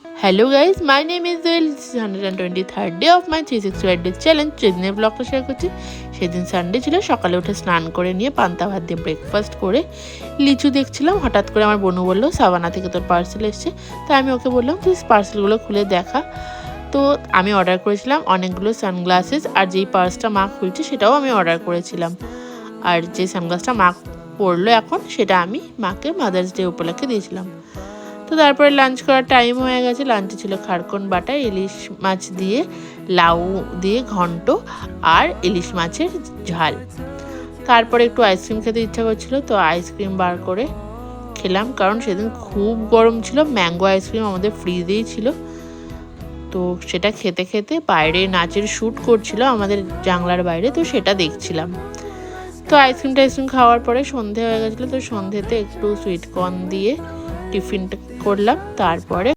Hello guys, my name is Jewel. 123rd day of my 365 days challenge. যেদিনের ব্লগটা share করছি সেদিন সানডে ছিল। সকালে উঠে স্নান করে নিয়ে পান্তা ভাত দিয়ে ব্রেকফাস্ট করে লিচু দেখছিলাম। হঠাৎ করে আমার বোনু বললো সাবানা থেকে তোর পার্সেল এসছে। তাই আমি ওকে বললাম তুই পার্সেলগুলো খুলে দেখা। তো আমি অর্ডার করেছিলাম অনেকগুলো সানগ্লাসেস, আর যেই পার্সটা মা খুলছে সেটাও আমি অর্ডার করেছিলাম। আর যে সানগ্লাসটা মা পরলো এখন, সেটা আমি মাকে মাদার্স ডে উপলক্ষে দিয়েছিলাম। তো তারপরে লাঞ্চ করার টাইম হয়ে গেছে। লাঞ্চে ছিল খারকন বাটা, ইলিশ মাছ দিয়ে লাউ দিয়ে ঘন্ট আর ইলিশ মাছের ঝাল। তারপরে একটু আইসক্রিম খেতে ইচ্ছা করছিল, তো আইসক্রিম বার করে খেলাম, কারণ সেদিন খুব গরম ছিল। ম্যাঙ্গো আইসক্রিম আমাদের ফ্রিজেই ছিল। তো সেটা খেতে খেতে বাইরে নাচের শ্যুট করছিল আমাদের জানলার বাইরে, তো সেটা দেখছিলাম। তো আইসক্রিম খাওয়ার পরে সন্ধে হয়ে গেছিলো। তো সন্ধেতে একটু সুইট কর্ন দিয়ে টিফিনটা করলাম। তারপরে